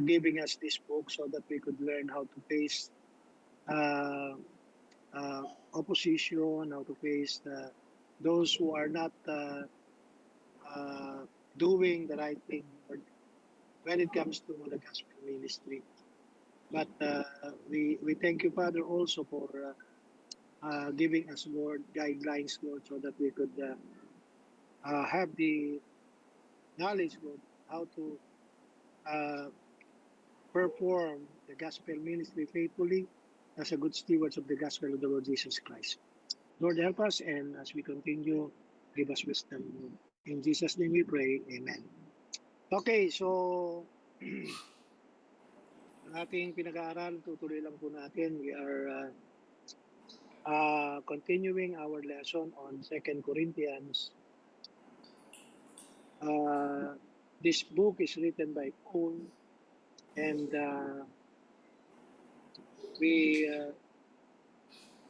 giving us this book so that we could learn how to face opposition, how to face those who are not doing the right thing when it comes to the gospel ministry. But we thank you, Father, also for giving us, Lord, guidelines, Lord, so that we could have the knowledge, Lord, how to perform the gospel ministry faithfully as a good stewards of the gospel of the Lord Jesus Christ. Lord, help us, and as we continue, give us wisdom. In Jesus' name we pray. Amen. Okay, so ang ating pinag-aaral, tutuloy lang po natin. We are continuing our lesson on 2 Corinthians. This book is written by Paul, and we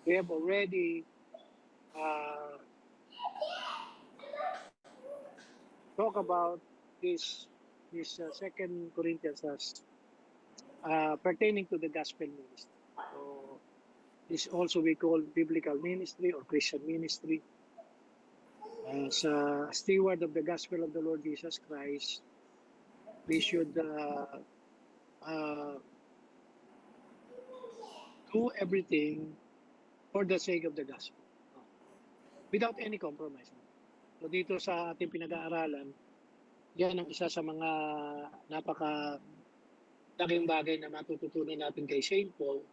have already talk about this 2 Corinthians as pertaining to the gospel ministry. So this also we call biblical ministry or Christian ministry. As a steward of the gospel of the Lord Jesus Christ, we should do everything for the sake of the gospel, without any compromise. So dito sa ating pinag-aaralan, yan ang isa sa mga napaka-laking bagay na matututunan natin kay St. Paul,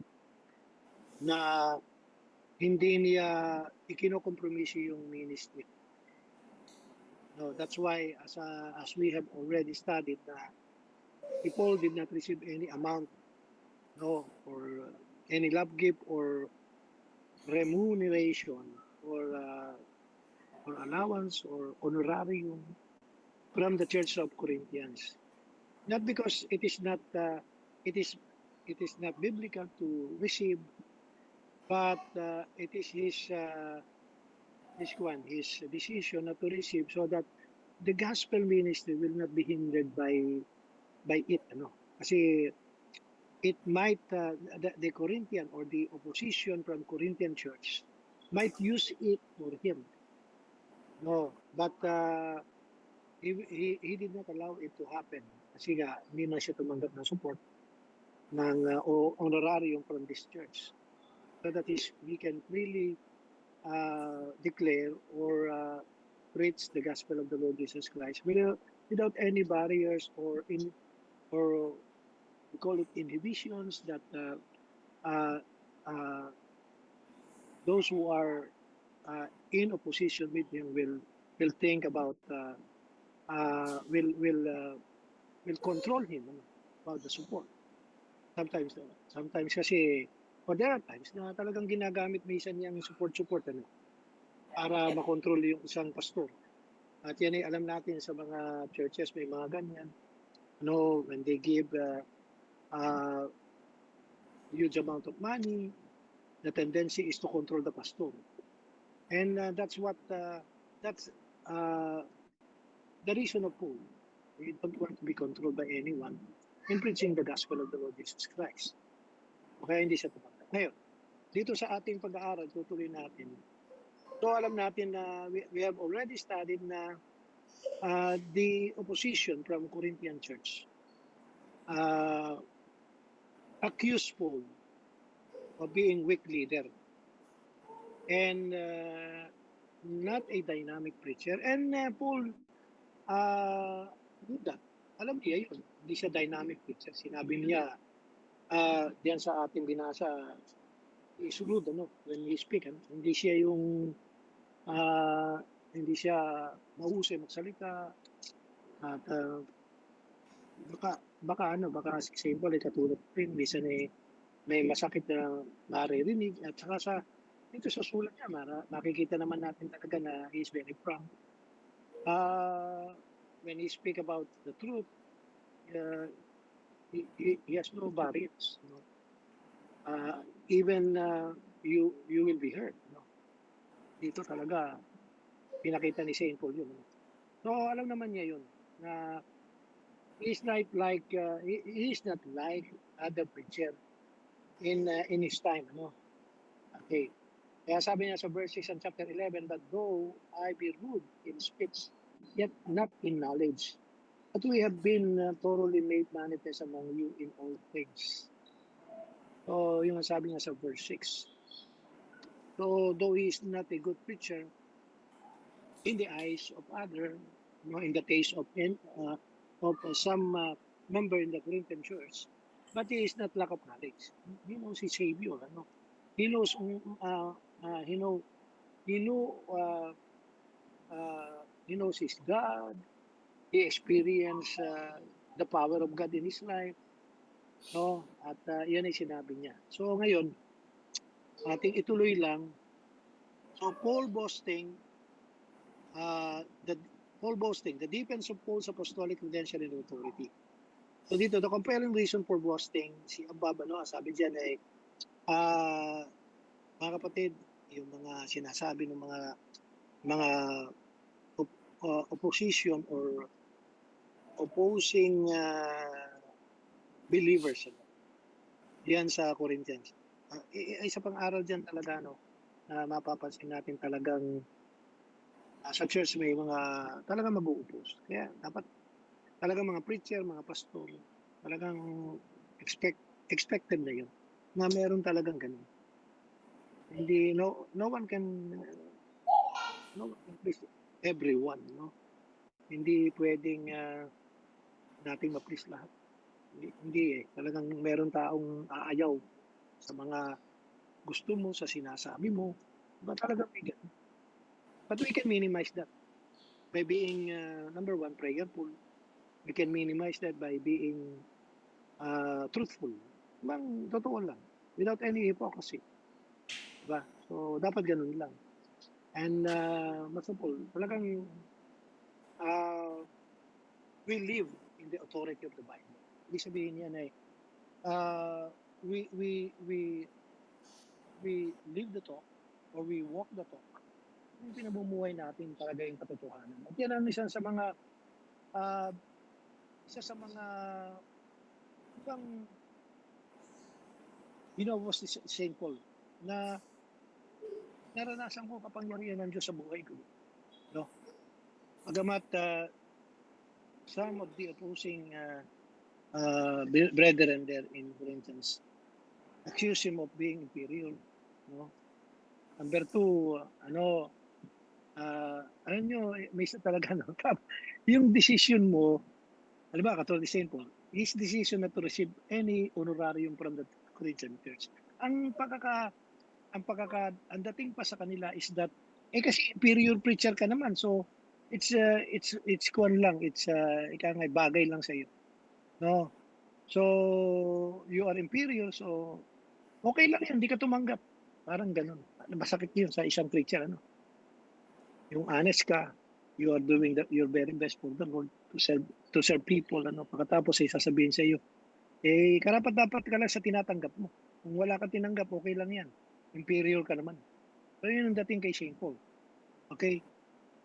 na hindi niya ikinokompromiso yung ministry. No, that's why as we have already studied, Paul did not receive any amount, no, or any love gift or remuneration or allowance or honorarium from the Church of Corinthians. Not because it is not biblical to receive, but it is his decision not to receive, so that the gospel ministry will not be hindered by it. Kasi it might the Corinthian or the opposition from Corinthian church might use it for him. No, but he did not allow it to happen. Kasi nga hindi na siya tumanggap ng support ng honorarium from this church, so that we can really declare or preach the gospel of the Lord Jesus Christ without any barriers or we call it inhibitions that those who are in opposition with him will think about will control him about the support. Sometimes kasi, or there are times na talagang ginagamit minsan yung support para makontrol yung isang pastor. At yan ay alam natin sa mga churches, may mga ganyan. When they give huge amount of money, the tendency is to control the pastor. And that's the reason of Paul. We don't want to be controlled by anyone in preaching the gospel of the Lord Jesus Christ. Kaya hindi siya tumanggap. Ngayon, dito sa ating pag-aaral, tutuloy natin. So alam natin na we have already studied na the opposition from Corinthian church accused Paul of being weak leader and not a dynamic preacher. And Paul knew that. Alam niya yun. Hindi siya dynamic preacher. Sinabi niya diyan sa ating binasa, isulod, when we speak, hindi siya yung hindi siya mahusay magsalita at baka simple katulad rin minsan may masakit na maririnig, at saka dito sa sulat niya makikita naman natin talaga na he is very frank when he speak about the truth. He has no barriers. Even you will be heard. Dito talaga pinakita ni St. Paul yun. So alam naman niya yun na He's not like he is not like other preacher in his time, ano? Okay. Kaya sabi niya sa verse 6 ng chapter 11, but though I be rude in speech, yet not in knowledge, but we have been thoroughly made manifest among you in all things. So, yung sabi niya sa verse 6. So, though he is not a good preacher in the eyes of other, in the taste of some member in the Corinthian church, but he is not lack of knowledge. He knows his Savior. Ano? He knows, he know, he know, he knows his God. He experienced the power of God in his life. No? At yan ay sinabi niya. So ngayon, ating ituloy lang. So Paul boasting, the defense of Paul's apostolic credential and authority. So dito, the compelling reason for boasting, si Abab, sabi diyan ay, mga kapatid, yung mga sinasabi ng mga opposition or opposing believers diyan sa Corinthians. Isa pang aral diyan talaga, na mapapansin natin talagang sa church may mga talagang mag-uupos. Kaya dapat talagang mga preacher, mga pastor, talagang expected na yun, na meron talagang ganun. Hindi, no one can please everyone, Hindi pwedeng nating ma-please lahat. Hindi talagang meron taong aayaw sa mga gusto mo, sa sinasabi mo. Diba talagang may ganun? But we can minimize that by being, number one, prayerful. We can minimize that by being truthful. Bang totoo lang, without any hypocrisy. Diba? So, dapat ganun lang. And most of all, talagang we live in the authority of the Bible. Ibig sabihin niyan ay we live the talk or we walk the talk. Yung pinamumuhay natin talaga yung katotohanan. At yan ang isa sa mga ibang was St. Paul na naranasan ko kapangyarihan ng Diyos sa buhay ko. No? Agamat some of the opposing brethren there in Corinthians accuse him of being inferior. No? Number two, alam nyo, may isa talaga, yung decision mo, alam ba, katulad ni St. Paul, his decision not to receive any honorarium from the Corinthian church. Ang dating pa sa kanila is that, kasi inferior preacher ka naman, so it's kuwan lang, it's bagay lang sa iyo. No? So, you are inferior, so okay lang yan, hindi ka tumanggap. Parang ganun. Masakit yun sa isang preacher, Yung honest ka, you are doing your very best for the Lord to serve people, pagkatapos ay sasabihin sa iyo, karapat-dapat ka lang sa tinatanggap mo. Kung wala kang tinanggap, okay lang yan. Inferior ka naman. So, yun ang dating kay St. Paul. Okay?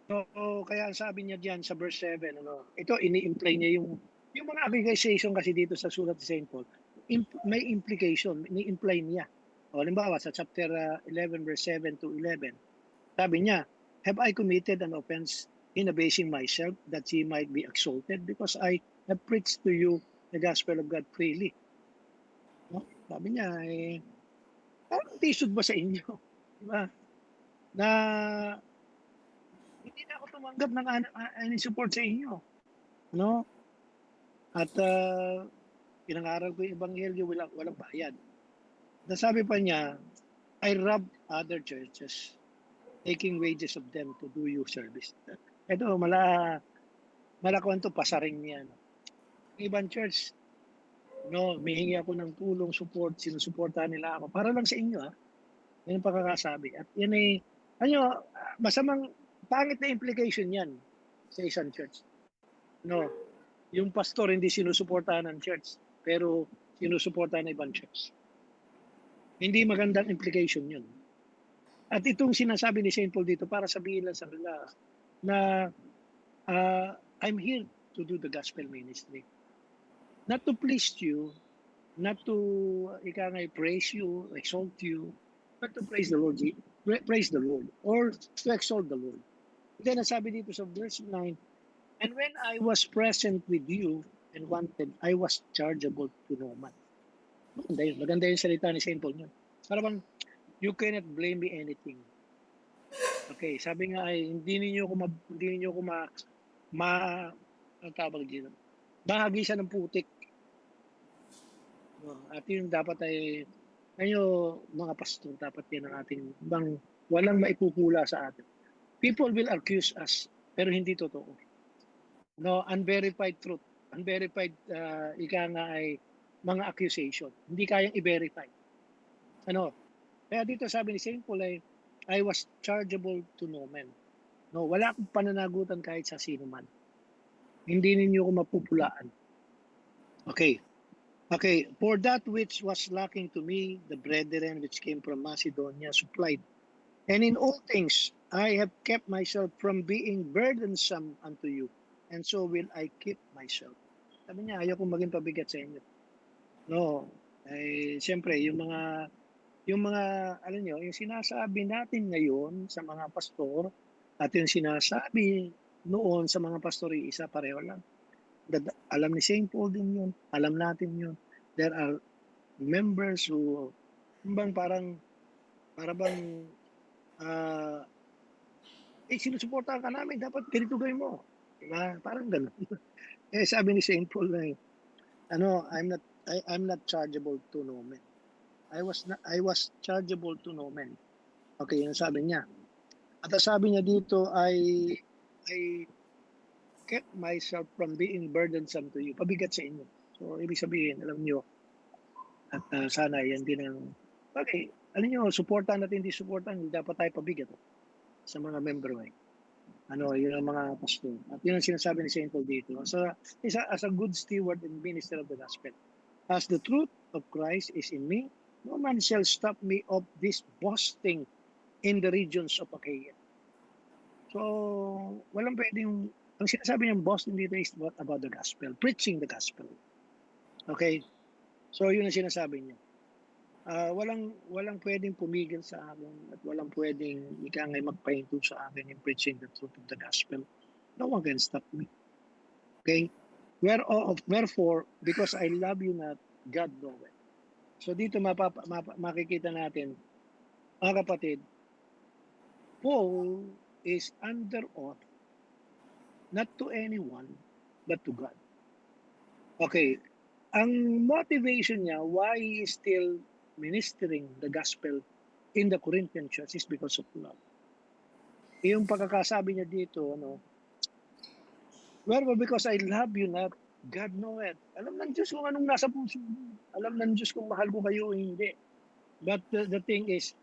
So, kaya sabi niya diyan sa verse 7, ito, ini-imply niya yung mga accusation kasi dito sa sulat ni St. Paul, may implication, ini-imply niya. O, halimbawa, sa chapter 11, verse 7 to 11, sabi niya, have I committed an offense in abasing myself that ye might be exalted because I have preached to you the gospel of God freely? No? Sabi niya, parang tisod ba sa inyo? Diba? Na hindi na ako tumanggap ng any support sa inyo. No? At pinangaral ko yung ebanghelyo, walang bayad. Nasabi pa niya, I rob other churches, taking wages of them to do you service. Ito, malakuan to, pasaring niya. Ibang church, mihingi ako ng tulong, support, sinusuportahan nila ako. Para lang sa inyo, Yan yung pagkakasabi. At yan ay, masamang, pangit na implication yan sa isang church. Yung pastor hindi sinusuportahan ng church, pero sinusuportahan ng ibang church. Hindi magandang implication yun. At itong sinasabi ni St. Paul dito para sabihin lang sa kanila na I'm here to do the gospel ministry. not to please you, not to praise you, exalt you, but to praise the Lord, praise the Lord, or to exalt the Lord. Then nasabi dito sa verse 9, and when I was present with you and wanted, I was chargeable to no man. Maganda yung salita ni St. Paul yun. Parang, you cannot blame me anything. Okay, sabi nga ay hindi niyo ko ang tawag dito. Bahagi siya ng putik. At yun dapat ay mga pastor, dapat yan ang ating walang maipupula sa atin. People will accuse us, pero hindi totoo. No, unverified truth. Unverified, ay mga accusation. Hindi kayang i-verify. Kaya dito sabi ni St. Paul ay, I was chargeable to no man. No, wala akong pananagutan kahit sa sino man. Hindi ninyo ko mapupulaan. Okay, for that which was lacking to me, the brethren which came from Macedonia supplied. And in all things, I have kept myself from being burdensome unto you, and so will I keep myself. Sabi niya, ayaw kong maging pabigat sa inyo. No, siyempre, yung sinasabi natin ngayon sa mga pastor at yung sinasabi noon sa mga pastor, isa pareho lang. Alam ni St. Paul din yun. Alam natin yun. There are members who para bang sinusuportahan ka namin, dapat ganito gawin mo. Diba? Parang gano'n. Sabi ni St. Paul na I'm not chargeable to no man. I was chargeable to no man. Okay, yun sabi niya. At sabi niya dito I kept myself from being burdensome to you. Pabigat sa inyo. So, ibig sabihin, alam niyo, at sana yan din ang, okay, alam niyo, supportan natin, hindi supportan, hindi dapat tayo pabigat sa mga member. Yun ang mga pastor. At yun ang sinasabi ni St. Paul dito. So, as a good steward and minister of the gospel, as the truth of Christ is in me, no man shall stop me of this boasting in the regions of Achaia. So, walang pwedeng, ang sinasabi niyang boasting dito is what about the gospel, preaching the gospel. Okay? So, yun ang sinasabi niya. Walang pwedeng pumigil sa akin at walang pwedeng magpahinto sa akin in preaching the truth of the gospel. No one can stop me. Okay? Wherefore, because I love you not, God knoweth. So dito makikita natin, mga kapatid, Paul is under oath not to anyone but to God. Okay, ang motivation niya why he is still ministering the gospel in the Corinthian church is because of love. Yung pagkakasabi niya dito, wherefore because I love you not, God knoweth. Alam ng Diyos kung anong nasa puso mo. Alam ng Diyos kung mahal ko kayo o hindi. But the thing is,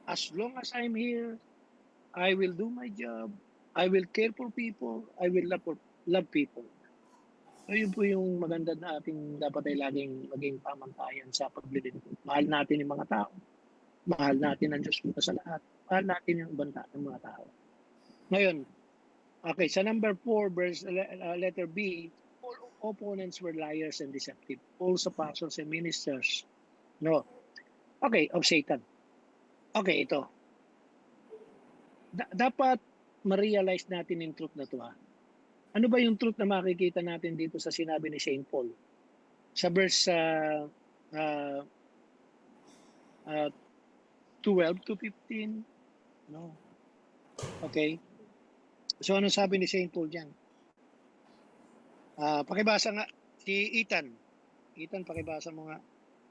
as long as I'm here, I will do my job. I will care for people. I will love people. So yun po yung maganda na ating dapat ay laging maging pamantayan sa paglilingkod. Mahal natin yung mga tao. Mahal natin ang Diyos muna sa lahat. Mahal natin yung banta ng mga tao. Ngayon, okay, sa number 4, verse letter B, all opponents were liars and deceptive. False apostles and ministers. No. Okay, of Satan. Okay, ito. Dapat ma-realize natin yung truth na to. Ano ba yung truth na makikita natin dito sa sinabi ni St. Paul? Sa verse 12 to 15. No. Okay. So, ano sabi ni St. Paul dyan? Pakibasa nga si Ethan. Ethan, pakibasa mo nga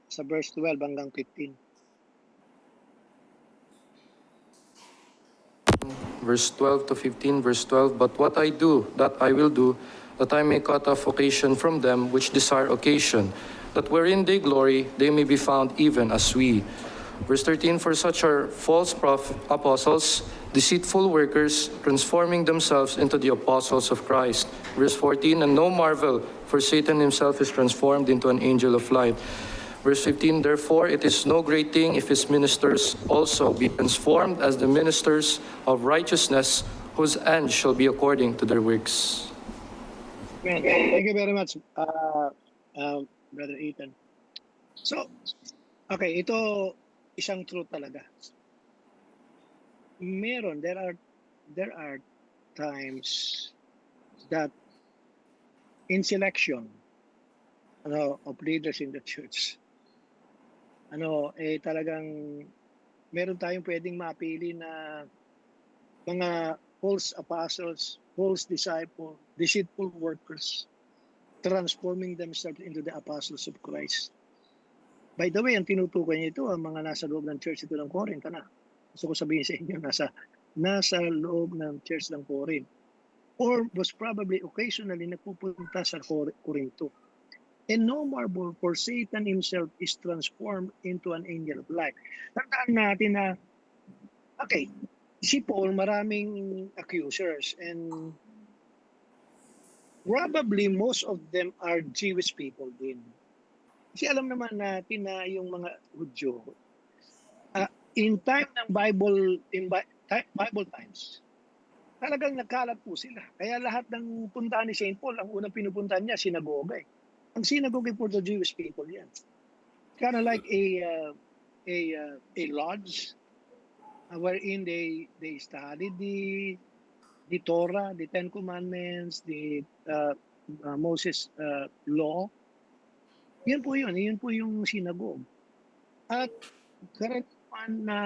sa verse 12 hanggang 15. Verse 12 to 15, verse 12, but what I do, that I will do, that I may cut off occasion from them which desire occasion, that wherein they glory, they may be found even as we. Verse 13, for such are false apostles, deceitful workers, transforming themselves into the apostles of Christ. Verse 14, and no marvel, for Satan himself is transformed into an angel of light. Verse 15, therefore it is no great thing if his ministers also be transformed as the ministers of righteousness, whose end shall be according to their works. Man, thank you very much, Brother Ethan. So, okay, ito isang truth talaga. There are times that in selection of leaders in the church, talagang meron tayong pwedeng mapili na mga false apostles, false disciples, deceitful workers, transforming themselves into the apostles of Christ. By the way, ang tinutukoy niya ito, ang mga nasa loob ng church ito ng Corinth. Gusto ko sabihin sa inyo, nasa loob ng church ng Corinth. Or was probably occasionally nagpupunta sa Corinto. And no marvel, for Satan himself is transformed into an angel of light. Tandaan natin na, okay, si Paul maraming accusers and probably most of them are Jewish people din. Kasi alam naman natin na yung mga Hudyo, in time ng Bible times, talagang nagkalat po sila. Kaya lahat ng puntahan ni St. Paul, ang unang pinupuntahan niya, sinagoga. Ang sinagoga for the Jewish people yan. Kind of like a lodge wherein they studied the Torah, the Ten Commandments, the Moses law. Yan po yun. Yun po yung synagogue. At karaniwan na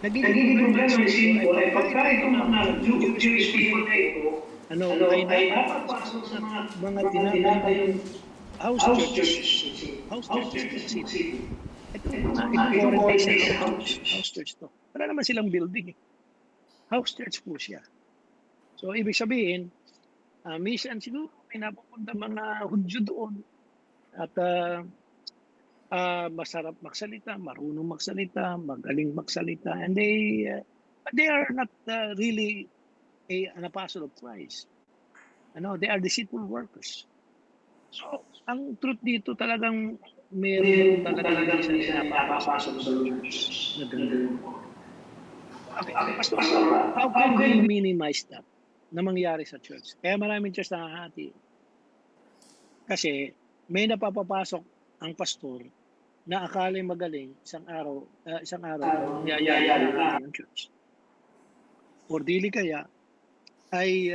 nagiging problema ng symbol ay pagka itong mga Jewish people na ito, ay napapasok sa mga tinatayong house churches kasi. Ito house church to. Wala naman silang building. House church po siya. So, ibig sabihin, minsan siguro may napupunta mga Hudyo doon at masarap magsalita, marunong magsalita, magaling magsalita, and they are not really an apostle of Christ. They are deceitful workers. So, ang truth dito talagang meron talagang isa na napapasok sa church na ganun. Okay, Pastor, how can we minimize that na mangyari sa church? Kaya maraming church nakahati. Kasi may napapapasok ang pastor na akala'y magaling isang araw yayari na ang church. Or dili kaya ay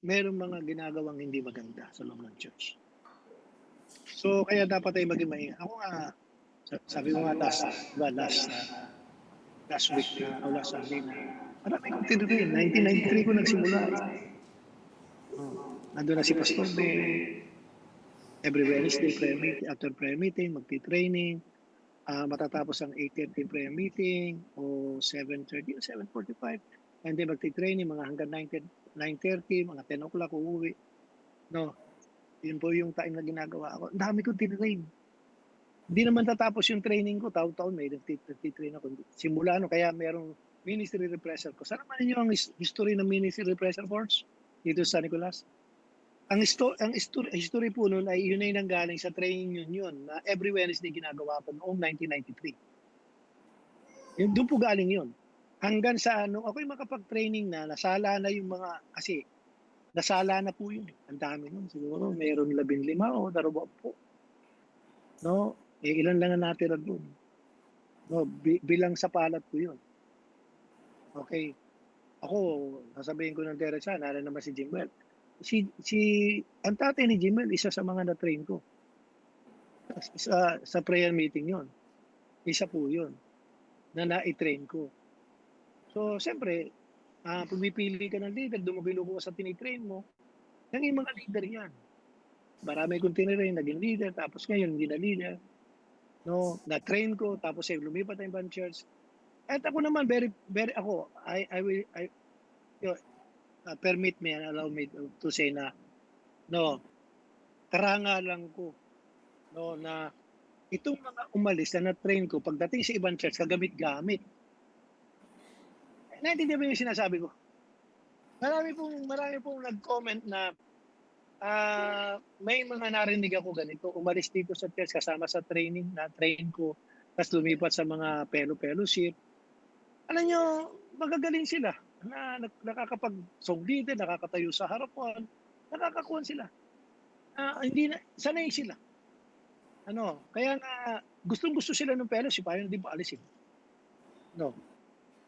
merong mga ginagawang hindi maganda sa loob ng church. So kaya dapat ay maging maingat. Ako nga, sabi ko nga last week o last Sunday na marami kong tinuloy. 1993 ko nagsimula. Nandun na si Pastor Ben. Every Wednesday prayer meeting, after prayer meeting, magti-training. Matatapos ang 8:30 prayer meeting o 7:30 o 7:45. And then magti-training mga hanggang 9:30, mga 10 o'clock uuwi. Yun po yung time na ginagawa ako. Ang dami kong tinrain. Hindi naman tatapos yung training ko. Taon-taon may nagtitrain ako. Simula kaya merong ministry refresher ko. Saan naman ninyo ang history ng ministry refresher course? Dito sa San Nicolas. Ang history po nun ay yun ay nanggaling sa training yun na every Wednesday ginagawa ko noong 1993. Doon po galing yun. Hanggang sa ako'y makapag-training na, nasala na yung mga, kasi nasala na po yun. Ang dami nun. Siguro mayroon 15 o 20. Ilan lang ang natira doon. Bilang sa palat po yun. Okay. Ako, sasabihin ko ng Teresa, nala naman si Jimwell. Ang tatay ni Jimwell, isa sa mga na-train ko. Sa prayer meeting yon. Isa po yun. Na na-train ko. So, siyempre, pumipili ka ng leader, dumaginuko ka sa tinitrain mo, naging mga leader yan. Marami kong tinirain, naging leader, tapos ngayon hindi na leader. Na-train ko, tapos lumipat ang ibang church. At ako naman, very, very, permit me and allow me to say na, karangalan ko, na itong mga umalis na na-train ko, pagdating sa ibang church, kagamit-gamit. Naintindihan mo yung sinasabi ko? Marami pong nag-comment na may mga narinig ako ganito, umalis dito sa church kasama sa training, na-train ko, tapos lumipat sa mga fellowship. Alam nyo, magagaling sila na nakakapag-song leader, nakakatayo sa harapan, Nakakakuha sila. Hindi na, sanay sila. Kaya nga, gustong-gusto sila ng fellowship, ayaw na din paalisin. No.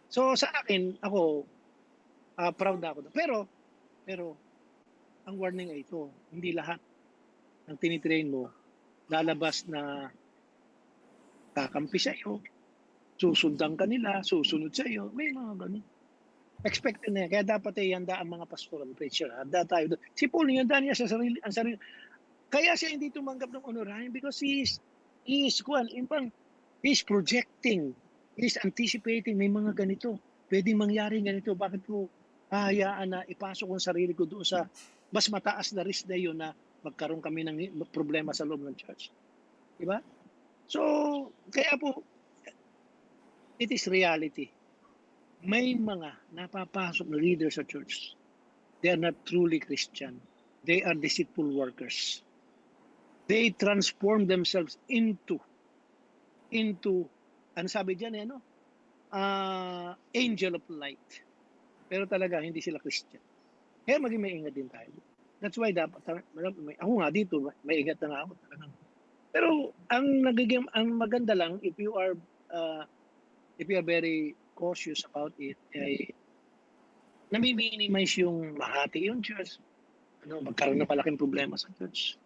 So sa akin, ako, proud ako. Pero, ang warning ay ito, hindi lahat ng tinitrain mo, lalabas na kakampi sa iyo, susundan ka nila, susunod sa iyo, may mga ganun. Expected na yan. Kaya dapat handa ang mga pastoral preacher. Handa tayo doon. Si Paul, handa niya sa sarili. Kaya siya hindi tumanggap ng honorahin because he's projecting, he's anticipating, may mga ganito. Pwedeng mangyari ganito. Bakit ko hahayaan na ipasok ang sarili ko doon sa mas mataas na risk na yun na magkaroon kami ng problema sa loob ng church. Diba? So, kaya po, it is reality. May mga napapasok na leaders sa church. They are not truly Christian. They are deceitful workers. They transform themselves into ano sabi diyan angel of light. Pero talaga hindi sila Christian. Kaya maging maingat din tayo. That's why dapat ako nga dito may ingat na nga ako talaga. Pero ang maganda lang if you are very cautious about it ay nami-minimize yung mahati yung church. Magkaroon ng malaking problema sa church.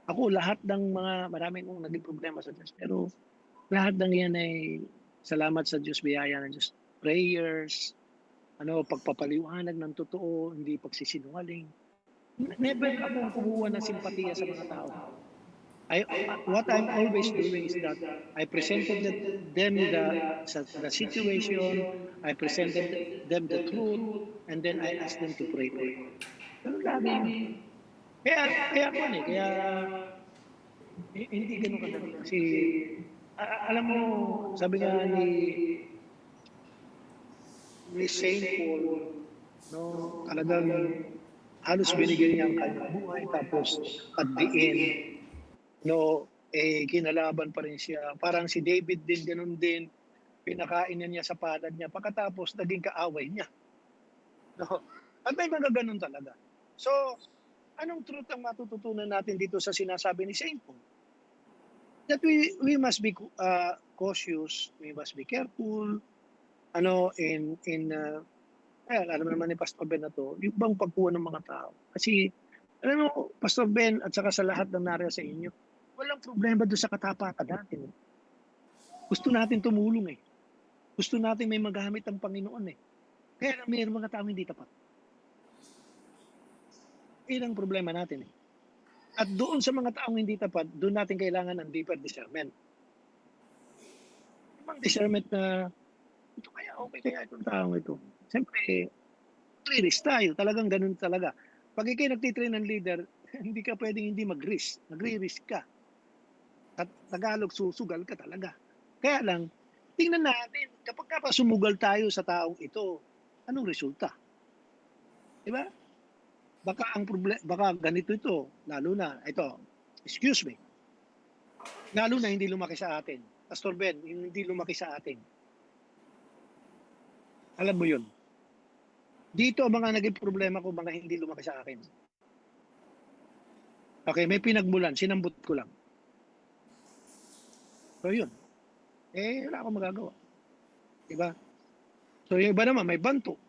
Ako, marami kong naging problema sa Diyos. Pero lahat ng yan ay salamat sa Diyos, biyaya ng Diyos. Prayers, pagpapaliwanag ng totoo, hindi pagsisinungaling. Never akong kumuha ng simpatiya sa mga tao. What I'm always doing is that I presented them the situation, I presented them the truth, and then I asked them to pray for it. Ganun lagi yun. Kaya hindi ganun kadali. Kasi, alam mo, sabi nga ni Saint Paul, talagang halos binigyan niya ang kanyang buhay, tapos at the end, kinalaban pa rin siya. Parang si David din, ganun din, pinakain niya sa palad niya, pagkatapos naging kaaway niya. At may mga ganun talaga. So, anong truth ang matututunan natin dito sa sinasabi ni Saint Paul? That we must be cautious, we must be careful, alam naman ni Pastor Ben na to, yung bang pagkuha ng mga tao. Kasi, alam mo, Pastor Ben, at saka sa lahat ng nariyan sa inyo, walang problema doon sa katapatan natin. Gusto natin tumulong eh. Gusto natin may magamit ang Panginoon eh. Kaya mayroong mga tao hindi tapat. Ilang problema natin eh. At doon sa mga taong hindi tapat, doon natin kailangan ng deeper discernment. Ibang discernment na, ito kaya okay kaya itong taong ito. Siyempre, risk tayo. Talagang ganun talaga. Pag ikay nagtitrain ng leader, hindi ka pwedeng hindi mag-risk. Nagre-risk ka. At Tagalog, susugal ka talaga. Kaya lang, tingnan natin, kapag sumugal tayo sa taong ito, anong resulta? Diba? Baka ganito ito, lalo na, excuse me, lalo na hindi lumaki sa atin. Pastor Ben, hindi lumaki sa atin. Alam mo yun. Dito ang mga naging problema ko, mga hindi lumaki sa akin. Okay, may pinagmulan, sinambot ko lang. So yun. Wala akong magagawa. Diba? So yung iba naman, may banto.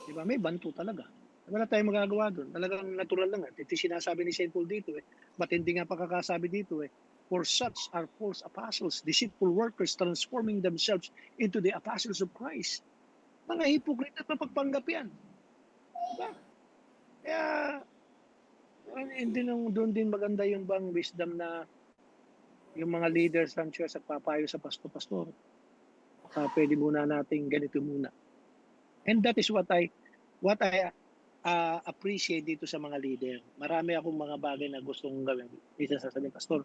Diba? May banto talaga. Wala tayong magagawa doon. Talagang natural lang. Ito sinasabi ni St. Paul dito. Matindi nga pagkakasabi dito. For such are false apostles, deceitful workers, transforming themselves into the apostles of Christ. Mga hipokrita at mapagpanggap yan. Diba? Kaya, doon din maganda yung bang wisdom na yung mga leaders ng church at papayo sa pastor. Pwede muna natin ganito muna. And that is what I appreciate dito sa mga leader. Marami akong mga bagay na gustong gawin. Isa sasabihin, Pastor,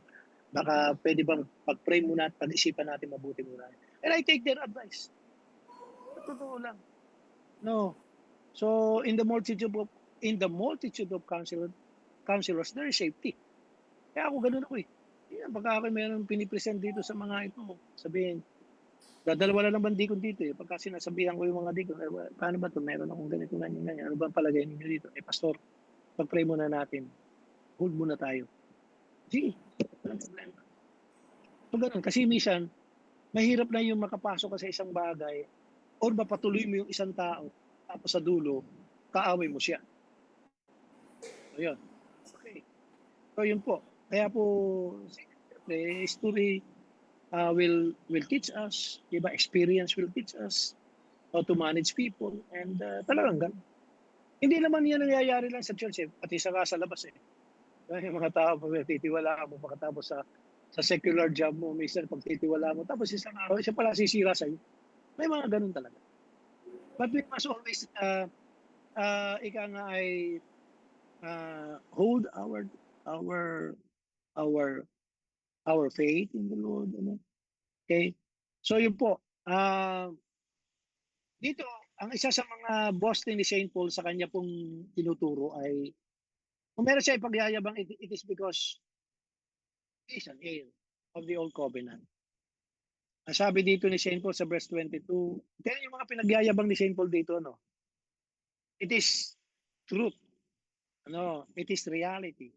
baka pwede bang pag-pray muna at pag-isipan natin mabuti muna. And I take their advice. Totoo lang. No. So, in the multitude of counselors, there is safety. Kaya ako ganun ako eh. Pagka ako mayroong pinipresent dito sa mga ito, sabihin, dalawa lang naman dikon dito eh. Pagka sinasabihan ko yung mga dikon, paano ba ito? Meron akong ganito, ganyan. Ano ba palagay ninyo dito? Pastor, pag-pray muna natin. Hold muna tayo. Sige, walang problema. So ganun, kasi minsan, mahirap na yung makapasok ka sa isang bagay or mapatuloy mo yung isang tao, tapos sa dulo, kaaway mo siya. So yun. Okay. So yun po. Kaya po, siyempre, history will teach us, diba? Experience will teach us how to manage people, and talagang ganun. Hindi naman yan nangyayari lang sa church, pati sa labas eh. Yung mga tao, titiwala mo pagkatapos sa secular job mo, minsan pagtitiwala mo, tapos isang araw, siya pala sisira sa'yo. May mga ganun talaga. But we must always, ika nga ay, hold our faith in the Lord. Ano? Okay? So yun po. Dito, ang isa sa mga boasting ni St. Paul sa kanya pong tinuturo ay, kung meron siya ipagyayabang, it is because he is an heir of the old covenant. Ang sabi dito ni St. Paul sa verse 22, kaya yung mga pinagyayabang ni St. Paul dito, ano? It is truth. Ano? It is reality.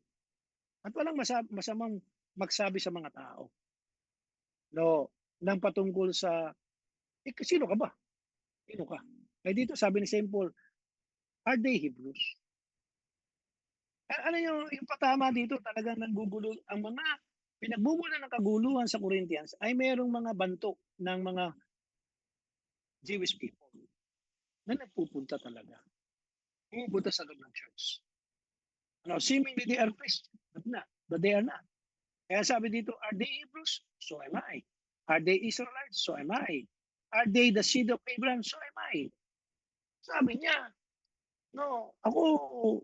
At walang masamang magsabi sa mga tao. No, nang patungkol sa, sino ka ba? Sino ka? Kaya dito sabi ni St. Paul, are they Hebrews? Ano yung patama dito, talagang nanggugulo, ang mga pinagbubula ng kaguluhan sa Corinthians ay mayroong mga bantok ng mga Jewish people na nagpupunta talaga. Pupunta sa loob ng church. Seemingly they are Christians, but they are not. Kaya sabi dito, are they Hebrews? So am I. Are they Israelites? So am I. Are they the seed of Abraham? So am I. Sabi niya, no, ako,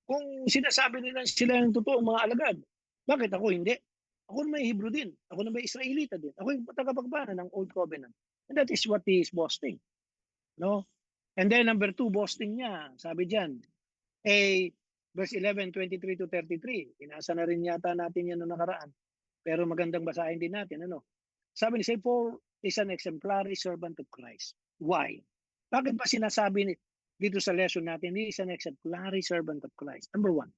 kung sinasabi nila sila yung totoong mga alagad, bakit ako hindi? Ako na may Hebrew din. Ako na may Israelita din. Ako yung tagapagmana ng Old Covenant. And that is what he is boasting. No? And then number 2, boasting niya. Sabi diyan, verse 11, 23 to 33. Inasa na rin yata natin yan noong nakaraan. Pero magandang basahin din natin. Ano? Sabi ni St. Paul is an exemplary servant of Christ. Why? Bakit ba sinasabi dito sa lesson natin, he is an exemplary servant of Christ? Number 1.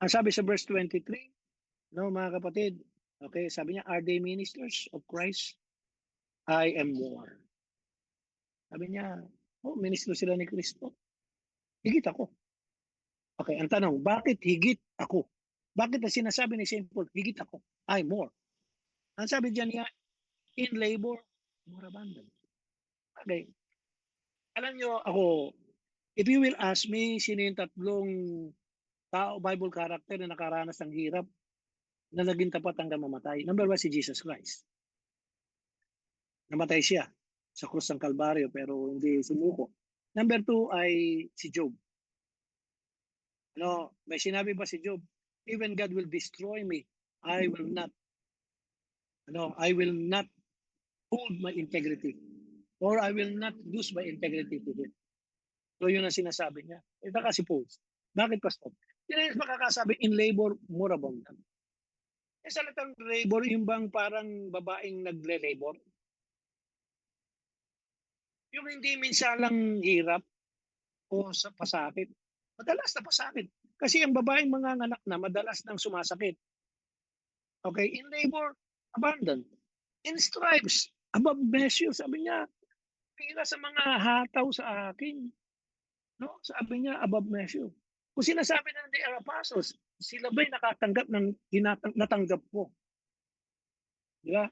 Ang sabi sa verse 23, no, mga kapatid, okay, sabi niya, are they ministers of Christ? I am more. Sabi niya, ministro sila ni Kristo. Higit ako. Okay, ang tanong, bakit higit ako? Bakit na sinasabi ni St. Paul, higit ako? I more. Ang sabi diyan niya, in labor, more abundant. Okay. Alam niyo ako, if you will ask me, sino yung tatlong tao, Bible character na nakaranas ng hirap na naging tapat hanggang mamatay? Number 1, si Jesus Christ. Namatay siya sa krus ng Kalbaryo pero hindi sumuko. Number 2 ay si Job. No, may sinabi ba si Job? Even God will destroy me, I will not hold my integrity, or I will not lose my integrity to him. So yun ang sinasabi niya. Ito kasi po, bakit pastor? Yan ang makakasabi, in labor, more abundant. Sa salitang labor, yung bang parang babaeng nagle-labor? Yung hindi minsan lang hirap o sa pasakit. Madalas na pasakit. Kasi ang babaeng mga anak na madalas nang sumasakit. Okay, in labor, abundant. In stripes, above measure. Sabi niya, pila sa mga hataw sa akin. No? Sabi niya, above measure. Kung sinasabi na they are apostles, sila ba'y nakatanggap ng natanggap ko? Di ba?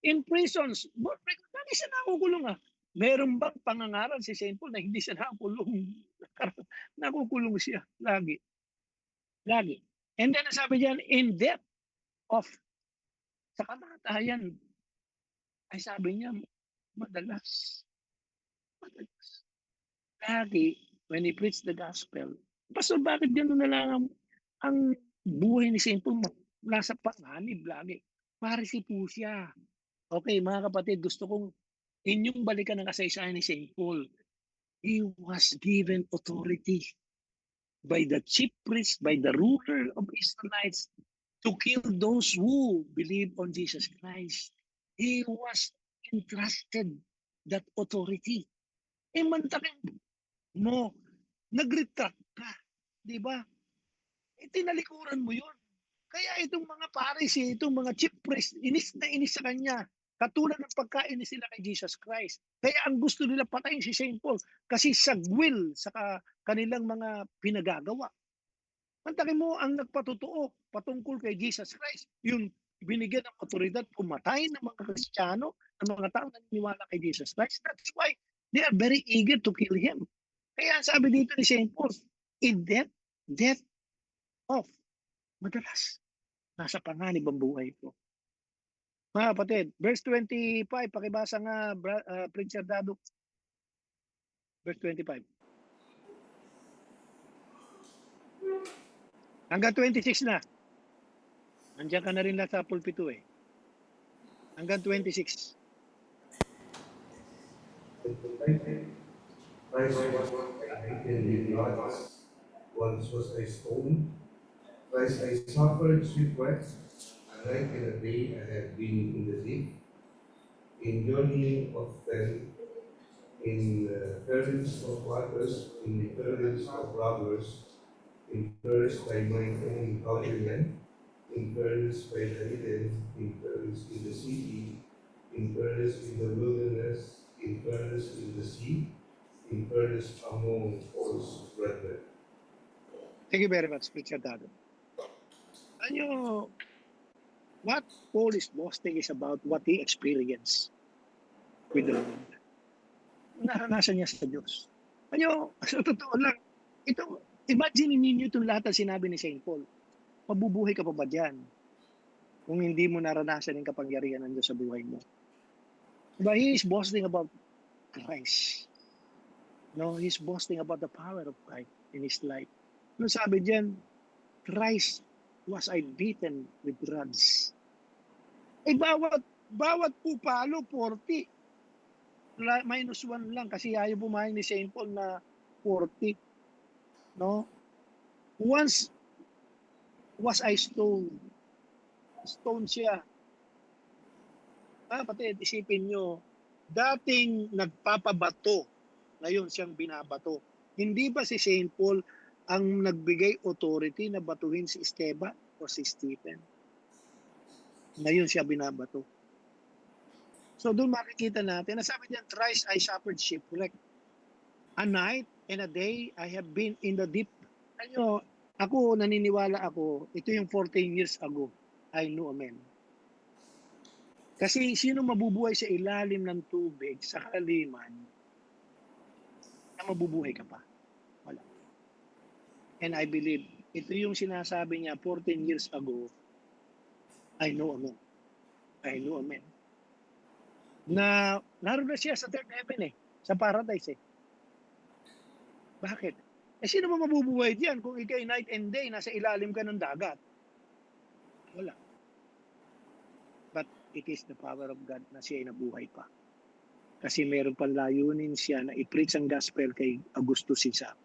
In prisons, lagi siya nakukulong ah. Meron bang pangangaral si St. Paul na hindi siya nakukulong? Nakukulong siya. Lagi. Lagi. And then sabi diyan, in depth of sa kamatayan, ay sabi niya, madalas. Lagi, when he preached the gospel, Pastor, bakit gano'n na lang ang buhay ni St. Paul nasa panganib lagi? Pharisee po siya. Okay, mga kapatid, gusto kong inyong balikan ang kasaysayan ni St. Paul. He was given authority by the chief priest, by the ruler of Israelites, to kill those who believe on Jesus Christ. He was entrusted that authority. Mantakin mo, nag-retract ka. Di ba? tinalikuran mo yun. Kaya itong mga Pharisee, itong mga chief priest, inis na inis sa kanya. Katulad ng pagkainis nila kay Jesus Christ. Kaya ang gusto nila patayin si St. Paul kasi sagwil sa kanilang mga pinagagawa. Mantakin mo ang nagpatotoo patungkol kay Jesus Christ. Yung binigyan ng otoridad pumatay ng mga Kristiyano, ng mga tao na naniniwala kay Jesus Christ. That's why they are very eager to kill him. Kaya sabi dito ni St. Paul, in death of, madalas, nasa panganib ang buhay ko. Mga kapatid, verse 25, pakibasa nga, Preacher Dado. Verse 25. Hanggang 26 na. Nandiyan ka na rin lang sa pulpito eh. Hanggang 26. Christ was taken with blood, once was I stoned. Christ I suffered shipwreck, a night and a day I have been in the deep, in journeying often, in perils of waters, in perils of robbers, in perils by mine own countrymen, in perils by the hidden, in perils in the city, in perils in the wilderness, in perils in the sea, in perils among false brethren. Thank you very much, Preacher Dado. Ano, what Paul is boasting is about what he experienced with the Lord. Naranasan niya sa Diyos. Ano, sa totoo lang, ito, imagine ninyo itong lahat ng sinabi ni St. Paul. Mabubuhay ka pa ba dyan kung hindi mo naranasan yung kapangyarihan ng Diyos sa buhay mo? But he is boasting about Christ. No, he's boasting about the power of Christ in his life. Ano sabi diyan? Christ was I beaten with rods. Eh bawat pupalo 40. Minus 1 lang kasi ayaw pumahin ni St. Paul na 40. No? Once was I stoned. Stoned siya. Kapatid, isipin nyo, dating nagpapabato, ngayon siyang binabato. Hindi ba si St. Paul ang nagbigay authority na batuhin si Esteban o si Stephen? Ngayon siya binabato. So doon makikita natin, nasabi niyan, thrice I suffered shipwreck. A night and a day I have been in the deep. Ano, ako, naniniwala ako, ito yung 14 years ago, I knew a man. Kasi sino mabubuhay sa ilalim ng tubig, sa kaliman, na mabubuhay ka pa? Wala. And I believe, ito yung sinasabi niya 14 years ago, I know a man. I know a man. Na naroon na siya sa third heaven eh, sa paradise eh. Bakit? Eh sino mo mabubuhay diyan kung ikay night and day, nasa ilalim ka ng dagat? Wala. But it is the power of God na siya ay nabuhay pa. Kasi meron pang layunin siya na i-preach ang gospel kay Augusto Caesar.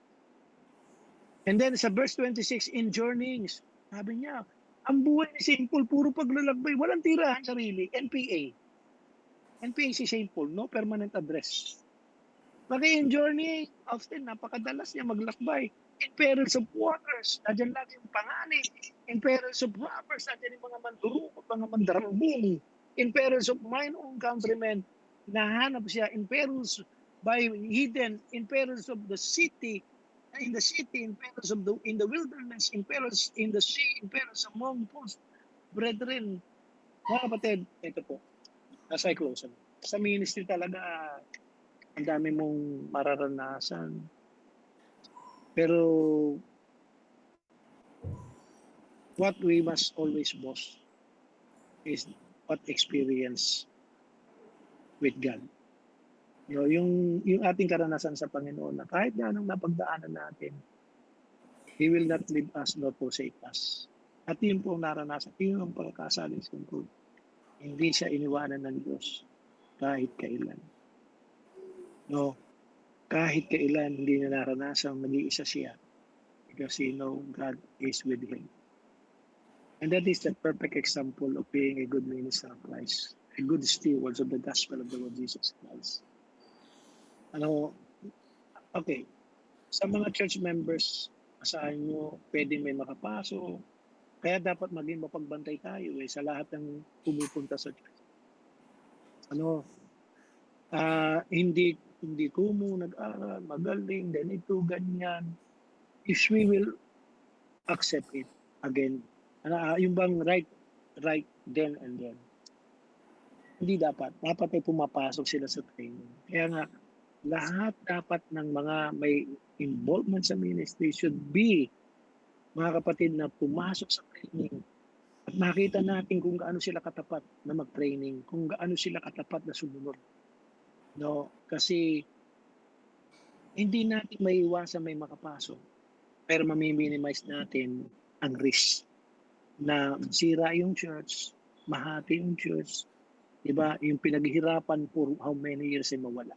And then sa verse 26, in journeyings, sabi niya, ang buhay ni St. Paul, puro paglalakbay, walang tirahan sarili, NPA. NPA si St. Paul, no permanent address. Pag in journey, often napakadalas niya maglakbay. In perils of waters, nadyan lagi yung panganib. In perils of robbers, nadyan yung mga mandurukot, mga mandarambong. In perils of mine own countrymen, nahanap siya. In perils by hidden, in perils of the city, in perils of in the wilderness, in perils in the sea, in perils among false brethren. Mga kapatid, ito po, as I close. Sa ministry talaga, ang dami mong mararanasan. Pero what we must always boast is what experience with God. You know, yung ating karanasan sa Panginoon na kahit na anong napagdaanan natin, He will not leave us nor forsake us. At yun po ang naranasan, yun ang pagkakasaling singkod. Hindi siya iniwanan ng Diyos kahit kailan. No, kahit kailan hindi niya naranasan nag-iisa siya because he know God is with him. And that is the perfect example of being a good minister of Christ, a good steward of the gospel of the Lord Jesus Christ. Ano, okay, sa mga church members, asahan nyo, pwedeng may makapasok. Kaya dapat maging mapagbantay tayo sa lahat ng pumupunta sa church. Hindi kumo nag-aral, magaling, ganito, ganyan. If we will accept it again, yung bang right then and then. Hindi dapat ay pumapasok sila sa training. Kaya nga, lahat dapat ng mga may involvement sa ministry should be, mga kapatid, na pumasok sa training at makita natin kung gaano sila katapat na mag-training, kung gaano sila katapat na sumunod. No, kasi hindi natin maiiwasan may makapasok, pero mami-minimize natin ang risk na sira yung church, mahati yung church, diba? Yung pinaghihirapan for how many years ay mawala.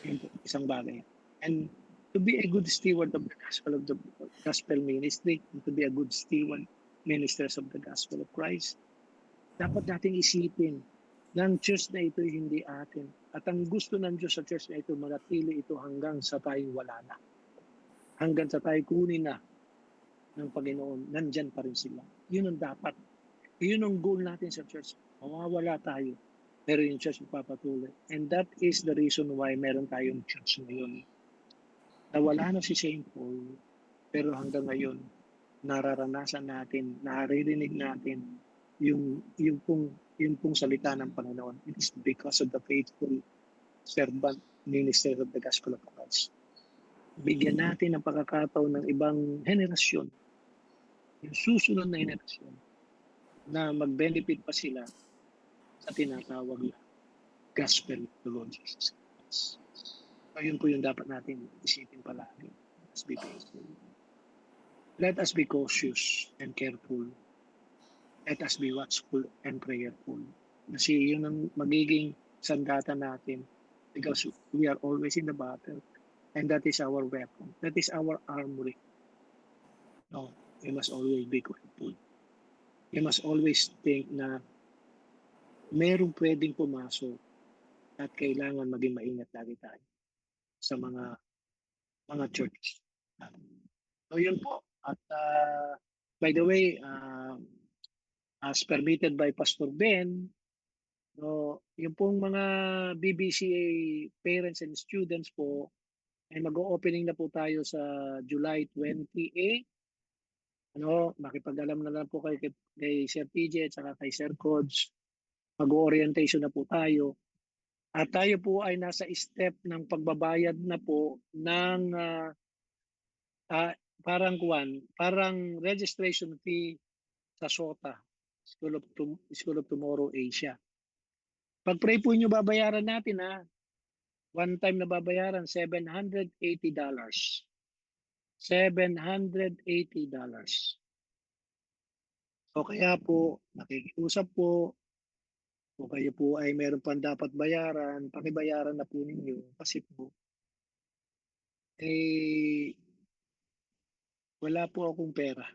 Yun po, isang bagay. And to be a good steward of the gospel ministry, to be a good steward, ministers of the gospel of Christ, dapat nating isipin na ang church na ito hindi atin. At ang gusto ng Diyos sa church na ito, manatili ito hanggang sa tayo wala na. Hanggang sa tayo kunin na ng Panginoon, nandyan pa rin sila. Yun ang dapat. Yun ang goal natin sa church. Mawawala tayo, pero yung church magpapatuloy. And that is the reason why meron tayong church ngayon. Nawala na si St. Paul, pero hanggang ngayon, nararanasan natin, naririnig natin yung pong salita ng Panginoon. It is because of the faithful servant, minister of the gospel of Christ. Bigyan natin ng pagkakataon ng ibang henerasyon, yung susunod na henerasyon, na mag-benefit pa sila sa tinatawag na gospel of the Lord Jesus Christ. Ayun po yung dapat natin isipin palagi. Let us be faithful. Let us be cautious and careful. Let us be watchful and prayerful. Kasi yun ang magiging sandata natin, because we are always in the battle, and that is our weapon. That is our armory. No, we must always be careful. We must always think na merong pwedeng pumasok at kailangan maging maingat lagi tayo sa mga church. So yun po. At by the way, as permitted by Pastor Ben, no, yung pong mga BBCA parents and students po, ay mag-o-opening na po tayo sa July 28. Makipag-alam na lang po kay Sir TJ at saka kay Sir Coach. Mag-orientation na po tayo. At tayo po ay nasa step ng pagbabayad na po ng parang registration fee sa SOTA, School of Tomorrow Asia. Pag-pray po nyo, babayaran natin one time na babayaran, $780. $780. So kaya po, nakikiusap po, kung kayo po ay meron pang dapat bayaran, pakibayaran na po ninyo. Kasi po, wala po akong pera.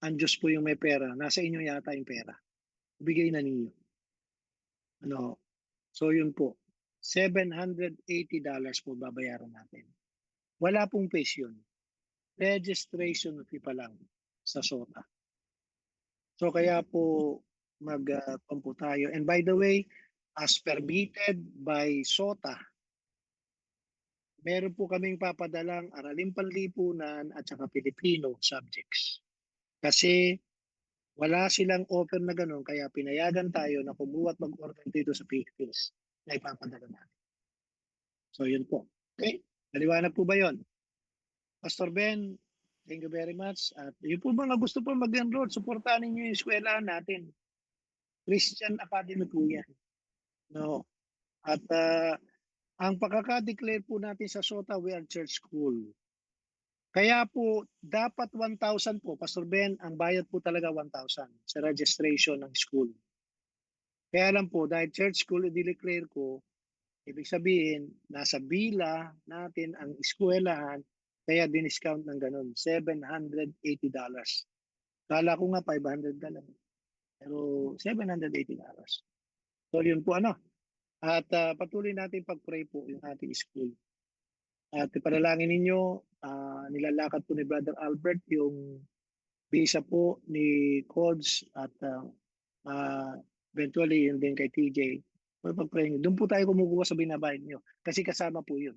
Ang Diyos po yung may pera. Nasa inyo yata yung pera. Bigay na ninyo. So yun po, $780 po babayaran natin. Wala pong fees yun. Registration fee pa lang sa SOTA. So kaya po mag-pumpo tayo. And by the way, as permitted by SOTA, meron po kaming papadalang Araling Panlipunan at saka Filipino subjects. Kasi wala silang offer na ganun, kaya pinayagan tayo na kumuha at mag-order dito sa Philippines na ipapadala natin. So yun po. Okay? Naliwanag po ba yun? Pastor Ben, thank you very much. At yun po mga gusto po mag-enroll, supportahan ninyo yung eskwelahan natin. Christian Academy po yan. No. At ang pagkaka-declare po natin sa SOTA, we are church school. Kaya po, dapat 1,000 po, Pastor Ben, ang bayad po talaga 1,000 sa registration ng school. Kaya lang po, dahil church school, i-declare ko, ibig sabihin, nasa bila natin ang eskwelahan, kaya diniscount ng ganun, $780. Kala ko nga $500 lang. Pero $780. So yun po At patuloy natin pag-pray po yung ating school. At ipanalangin ninyo, nilalakad po ni Brother Albert yung visa po ni Codes at uh, eventually yun din kay TJ. Pag-pray nyo. Doon po tayo kumukuha sa binabayad nyo. Kasi kasama po yun.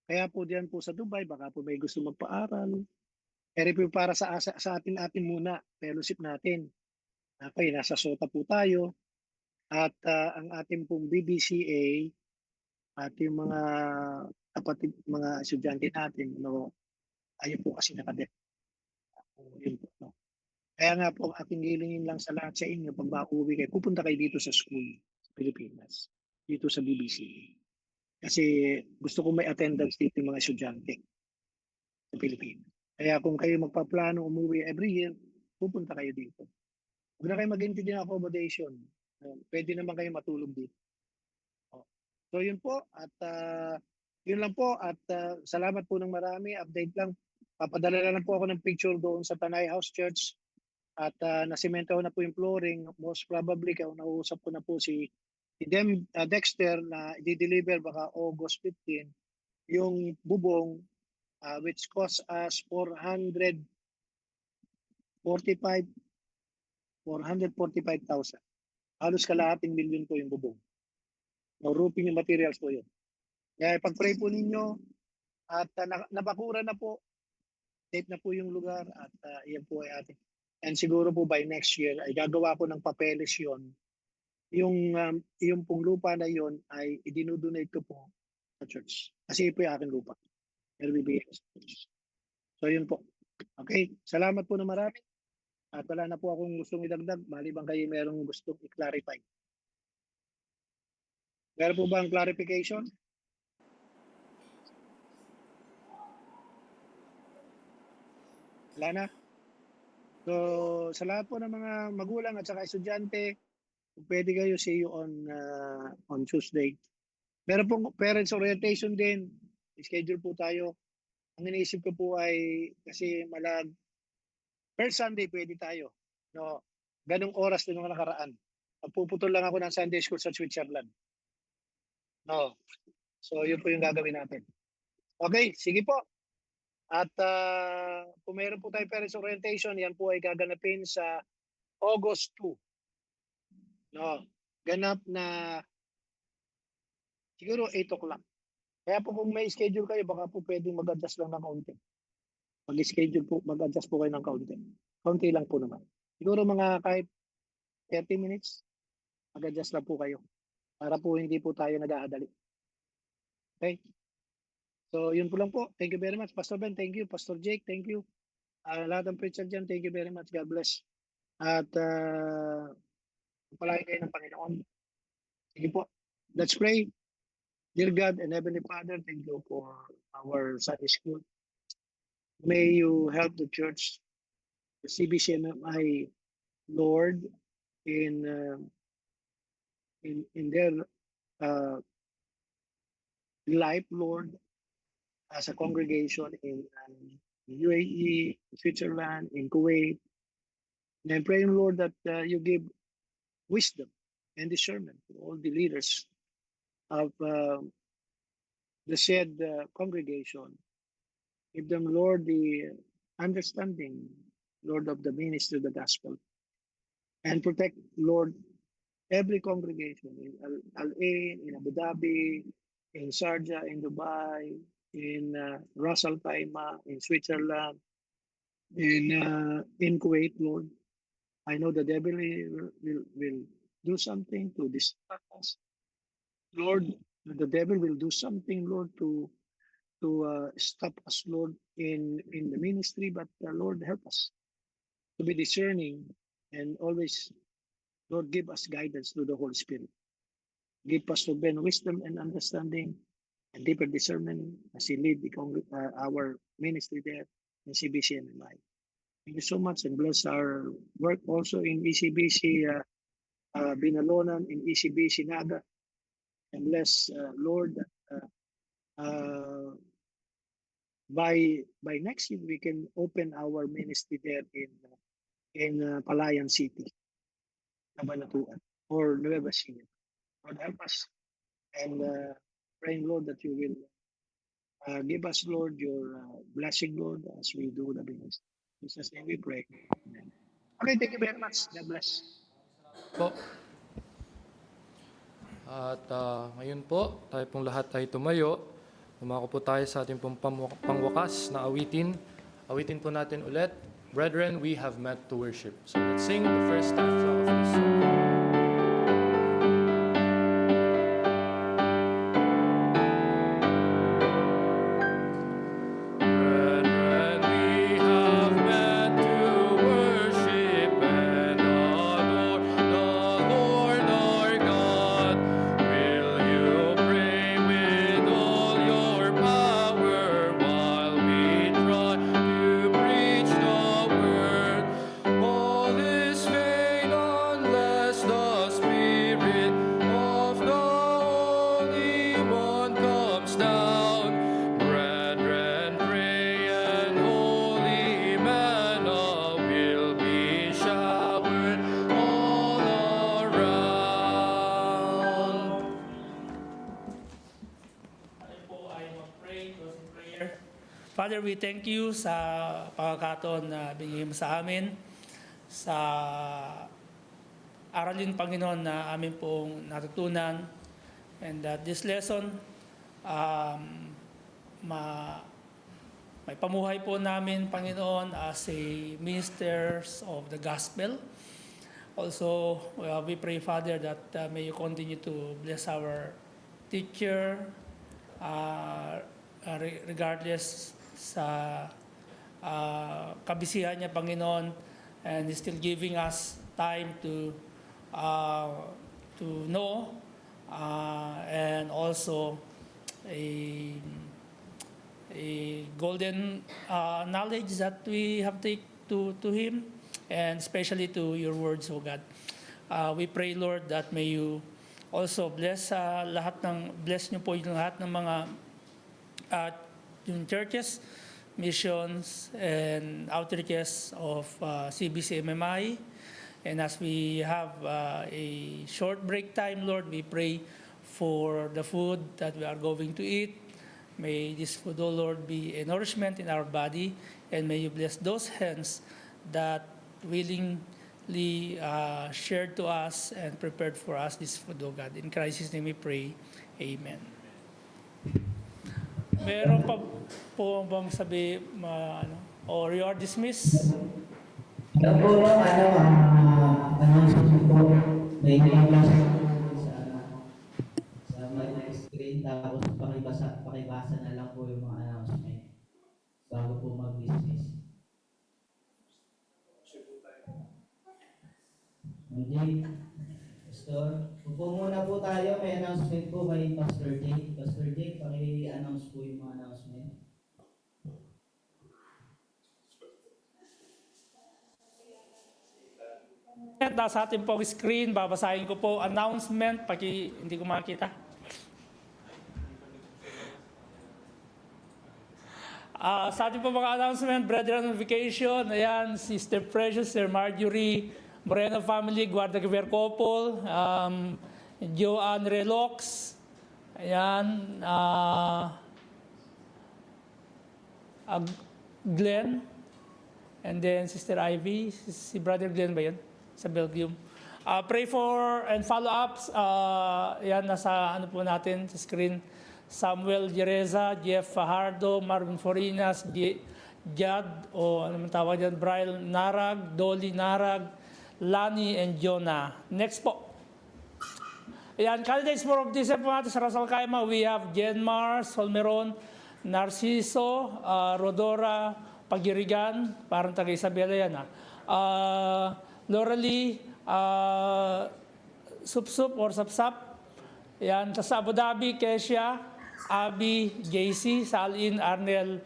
Kaya po diyan po sa Dubai, baka po may gusto magpaaral. Pero po para sa atin muna, fellowship natin. Okay, nasa SOTA po tayo. At ang ating pong BBCA at yung mga kapatid, mga estudyante natin, no, ayun po kasi nakadep. Yun po, no. Kaya nga po, ating gilingin lang sa lahat sa inyo, pag mauwi kayo, pupunta kayo dito sa school, sa Pilipinas, dito sa BBCA. Kasi gusto ko may attendance dito yung mga estudyante sa Pilipinas. Kaya kung kayo magpaplano umuwi every year, pupunta kayo dito. Huwag na kayo mag-intindi ng accommodation. Pwede naman kayo matulog dito. So yun po at yun lang po at salamat po ng marami. Update lang. Papadala na lang po ako ng picture doon sa Tanay House Church at nasimento na po yung flooring. Most probably nausap ko na po si Dexter na i-deliver baka August 15 yung bubong which cost us 445,000. Halos kalahating milyon po yung bubong. No, roofing yung materials po yun. Kaya pag-pray po ninyo at nabakura na po, safe na po yung lugar at iyan po ay ating. And siguro po by next year ay gagawa ko ng papeles yon. Yung pong lupa na yon ay idinudonate ko po sa church. Kasi po yung aking lupa. Pero bibigay ko sa church. So yun po. Okay, salamat po na marami. At wala na po akong gustong idagdag. Malibang kayo merong gustong i-clarify. Meron po ba ang clarification? Wala na. So, sa lahat po ng mga magulang at saka estudyante, pwede kayo see you on Tuesday. Meron pong parents orientation din. Schedule po tayo. Ang iniisip ko po ay kasi first Sunday pwede tayo. No, ganong oras din mga nakaraan. Puputol lang ako ng Sunday school sa Switzerland. No. So, yun po yung gagawin natin. Okay, sige po. At kung meron po tayo parents orientation, yan po ay gaganapin sa August 2. No, ganap na siguro 8 o'clock. Kaya po kung may schedule kayo, baka po pwedeng mag-adjust lang ng kaunti. Mag-schedule po, mag-adjust po kayo ng kaunti. Kaunti lang po naman. Siguro mga kahit 30 minutes, mag-adjust lang po kayo. Para po hindi po tayo nag-aadali. Okay? So, yun po lang po. Thank you very much. Pastor Ben, thank you. Pastor Jake, thank you. Lahat ng preacher dyan, thank you very much. God bless. At palagi kayo ng Panginoon. Sige po. Let's pray. Dear God and Heavenly Father, thank you for our Sunday school. May you help the church, the CBCMI, Lord, in their life, Lord, as a congregation in UAE, Switzerland, in Kuwait. And I'm praying, Lord, that you give wisdom and discernment to all the leaders of the said congregation. Give them, Lord, the understanding, Lord, of the ministry of the gospel. And protect, Lord, every congregation in Al Ain, in Abu Dhabi, in Sharjah, in Dubai, in Ras Al Khaimah, in Switzerland, in Kuwait, Lord. I know the devil will do something to distract us. Lord, the devil will do something, Lord, to stop us, Lord, in the ministry. But Lord, help us to be discerning and always, Lord, give us guidance through the Holy Spirit. Give Pastor Ben wisdom and understanding and deeper discernment as he lead our ministry there in CBCMI. Thank you so much and bless our work also in ECBC Binalonan, in ECBC Naga. And bless, Lord, by next year we can open our ministry there in Palayan City, Cabanatuan, or Nueva Ecija. Lord, help us and praying, Lord, that you will Give us, Lord, your blessing, Lord, as we do the business. In Jesus' name we pray. Amen. Okay, thank you very much. God bless. Po. At ngayon po, tayo pong lahat ay tumayo. Lumako po tayo sa ating pong pangwakas na awitin. Awitin po natin ulit. Brethren, we have met to worship. So let's sing the first stanza of this song. Brethren, we have met to worship and adore the Lord our God. Will you pray with all your power while we try to preach the word? All is vain unless the Spirit of the Holy One comes down. Brethren, pray and holy manna will be showered all around. Tayo po ay mag-pray, closing prayer. Father, we thank you sa pagkakataon na binigay mo sa amin, sa aralin, Panginoon, na amin pong natutunan. And that this lesson, may pamuhay po namin, Panginoon, as a ministers of the gospel. Also, we pray, Father, that may you continue to bless our teacher, regardless sa kabisihan niya, Panginoon, and He's still giving us time to know, and also a golden knowledge that we have take to Him, and especially to your words, O God. We pray, Lord, that may you also bless bless niyo po yung lahat ng mga yung churches, missions, and outreaches of CBC MMI. And as we have a short break time, Lord, we pray for the food that we are going to eat. May this food, O Lord, be a nourishment in our body, and may you bless those hands that willingly shared to us and prepared for us this food, O God. In Christ's name we pray. Amen. Meron pa po bang sabi, or you are dismissed? Ito po yung announcement po. May class sa my screen, tapos pakibasa na lang po yung mga announcement bago po mag-dismiss. Okay, Pastor, upo muna po tayo. May announcement po kay Pastor Jake. Pastor Jake, paki-announce po yung mga announcement. Nasa ating pong screen, babasahin ko po announcement, hindi ko makita. Sa ating po mga announcement, Brethren on Vacation, ayan, Sister Precious, Sister Marjorie, Moreno Family, Guarda Gaver Couple, Joanne Relox, ayan, Glenn, and then Sister Ivy, si Brother Glenn ba yun? Sa Belgium. Pray for and follow-ups, yan, nasa ano po natin sa screen. Samuel Jereza, Jeff Fajardo, Marvin Forinas, Jad, o ano man tawag dyan, Brian Narag, Dolly Narag, Lani, and Jonah. Next po. Ayan, candidates for of December po natin sa Rasal Kaima, we have Jenmar, Solmeron, Narciso, Rodora, Pagirigan, parang taga-Isabela yan Loralie, Supsup or Sapsap. Yan, sa Abu Dhabi, Kesia, Abi, JC, Salin, Arniel,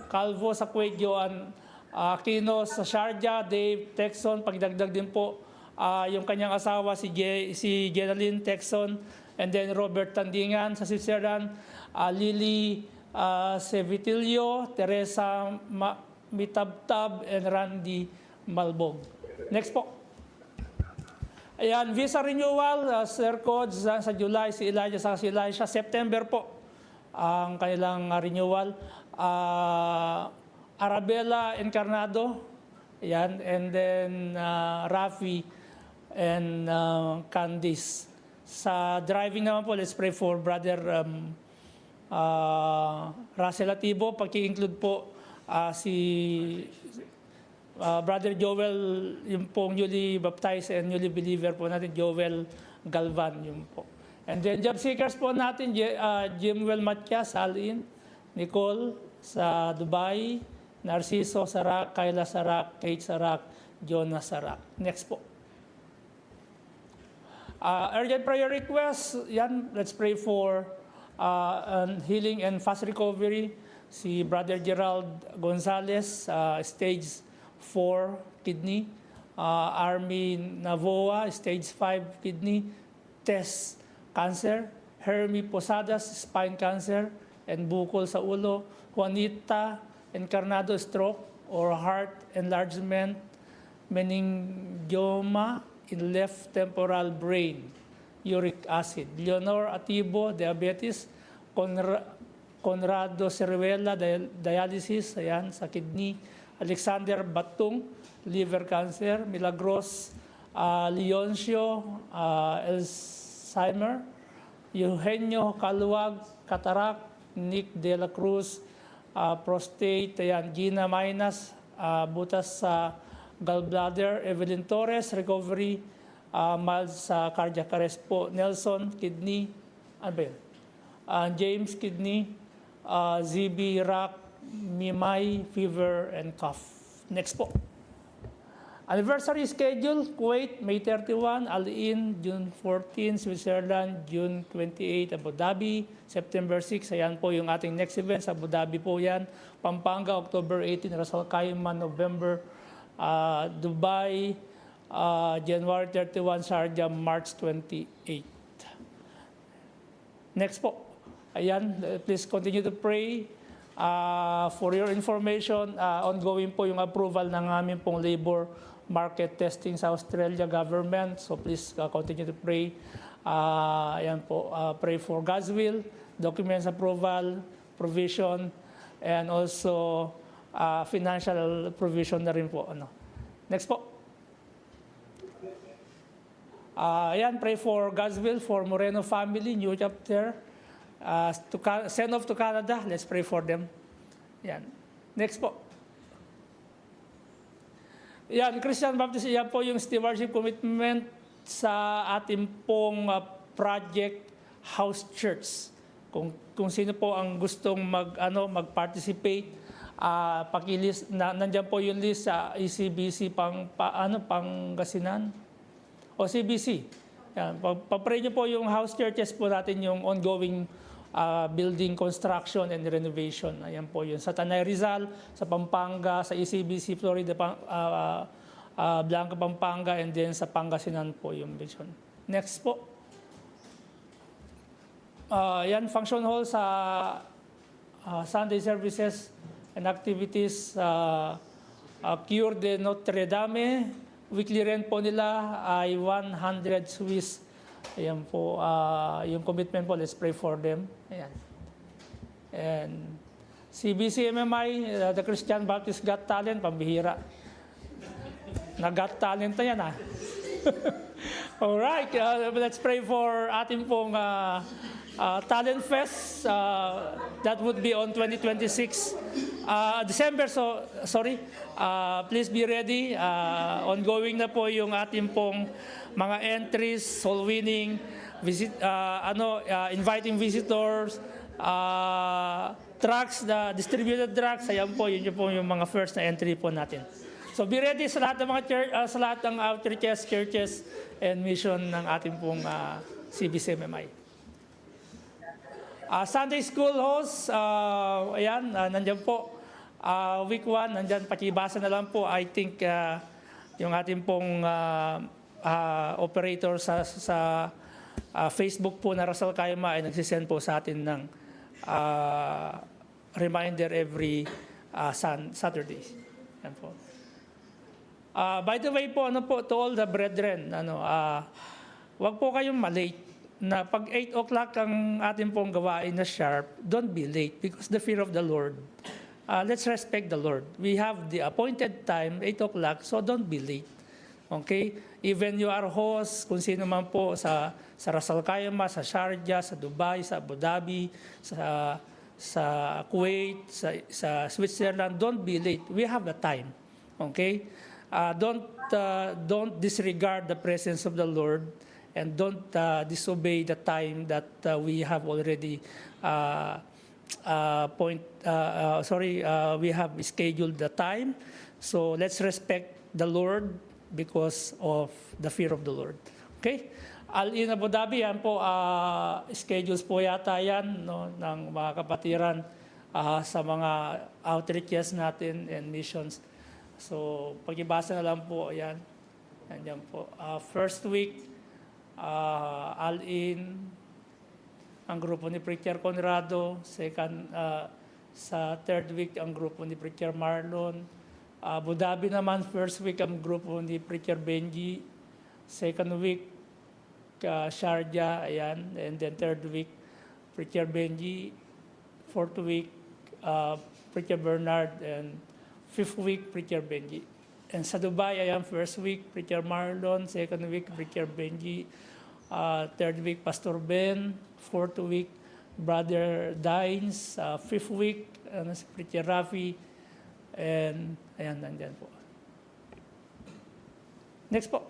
Calvo sa Kuwait, Joan, Aquino sa Sharjah, Dave, Texon, pagdagdag din po yung kanyang asawa si Jenaline Texon, and then Robert Tandingan sa Switzerland, Lily Sevitilio, Teresa Mitabtab, and Randy Malbog. Next po. Ayan, visa renewal, Sir Codes sa July, si Elijah sa si Elisha. September po, ang kanilang renewal. Arabella Encarnado, yan, and then Rafi and Candice. Sa driving naman po, let's pray for Brother Russell Atibo. Pag-i-include po si Brother Joel, yung pong newly baptized and newly believer po natin, Joel Galvan, yung po. And then job seekers po natin, Jimwell Matias, Alin, Nicole sa Dubai, Narciso Sarak, Kayla Sarak, Kate Sarak, Jonas Sarak. Next po. Urgent prayer request, yan, let's pray for healing and fast recovery. Si Brother Gerald Gonzalez, stage 4 kidney. Army Navoa, stage 5 kidney. Tess, cancer. Hermie Posadas, spine cancer and bukol sa ulo. Juanita Encarnado, stroke or heart enlargement. Meningioma in left temporal brain, uric acid. Leonor Atibo, diabetes. Conrado Ceruela, dialysis, ayan, sa kidney. Alexander Batung, liver cancer. Milagros Leoncio, Alzheimer. Eugenio Caluag, cataract. Nick De La Cruz, prostate. Ayan, Gina Maynas, butas sa gallbladder. Evelyn Torres, recovery, mild sa cardiac arrest po. Nelson, kidney. Ano ba yun? James, kidney. ZB, rock. Mimay, fever, and cough. Next po. Anniversary schedule, Kuwait, May 31, Al-In, June 14, Switzerland, June 28, Abu Dhabi, September 6, ayan po yung ating next event, sa Abu Dhabi po yan. Pampanga, October 18, Ras Al Khaimah, November, Dubai, January 31, Sharjah, March 28. Next po. Ayan, please continue to pray. For your information, ongoing po yung approval ng aming pong labor market testing sa Australia government. So please continue to pray. Ayan po, pray for God's will, documents approval, provision, and also financial provision na rin po. Ano. Next po. Ayan, pray for God's will for Moreno family, new chapter. Send off to Canada, let's pray for them. Yan. Next po. Yan, Christian Baptist, yan po yung stewardship commitment sa ating pong project House Church. Kung sino po ang gustong mag-participate, pakilist, nandiyan po yung list sa ECBC Pangasinan o CBC. Yan, papray niyo po yung house churches po natin, yung ongoing building construction and renovation. Ayan po yun. Sa Tanay Rizal, sa Pampanga, sa ECBC Florida, Blanca, Pampanga, and then sa Pangasinan po yung vision. Next po. Yan, function hall sa Sunday services and activities. Cure de Notre Dame. Weekly rent po nila ay 100 Swiss. Ayan po, yung commitment po, let's pray for them. Ayan. And CBC MMI, the Christian Baptist Got Talent, pambihira. Nag-got talent na yan, Alright, let's pray for ating pong Talent Fest. That would be on 2026. December, please be ready. Ongoing na po yung ating pong mga entries, soul winning, inviting visitors, drugs, distributed drugs. Ayan po, yun po yung mga first na entry po natin. So be ready sa lahat ng mga sa lahat ng outreaches, churches, and mission ng ating pong CBCMMI. Sunday school host, ayan, nandyan po. Week 1, nandyan, pakibasa na lang po. I think yung ating pong operator sa Facebook po na Ras Al Khaimah ay nagsisend po sa atin ng reminder every Saturday. Yan po. By the way po, to all the brethren, wag po kayong malate. na pag 8 o'clock ang ating pong gawain na sharp, don't be late because the fear of the Lord. Let's respect the Lord. We have the appointed time, 8 o'clock, so don't be late. Okay? Even you are host, kung sino man po sa Ras Al Khaimah, sa Sharjah, sa Dubai, sa Abu Dhabi, sa Kuwait, sa Switzerland, don't be late. We have the time. Okay? Don't disregard the presence of the Lord and don't disobey the time that we have already we have scheduled the time. So let's respect the Lord because of the fear of the Lord. Okay? Al-In Abu Dhabi, yan po, schedules po yata yan, no, ng mga kapatiran sa mga outreaches natin and missions. So, pag-ibasa na lang po, yan. Yan po. First week, Al-In, ang grupo ni Preacher Conrado. Second, sa third week, ang grupo ni Preacher Marlon. Abu Dhabi naman, first week, ang grupo ni Preacher Benji. Second week, Sharjah, ayan. And then third week, Preacher Benji. Fourth week, Preacher Bernard. And fifth week, Preacher Benji. And sa Dubai, ayan, first week, Preacher Marlon. Second week, Preacher Benji. Third week, Pastor Ben. Fourth week, Brother Dines. Fifth week, Preacher Rafi. And ayan, nandyan po. Next po.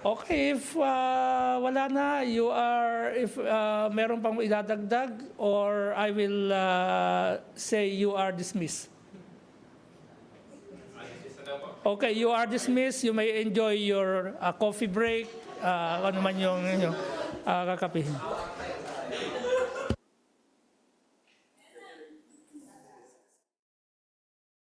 Okay, if wala na, if meron pang idadagdag, or I will say you are dismissed. Okay, you are dismissed. You may enjoy your coffee break, ano man yung kakapihin.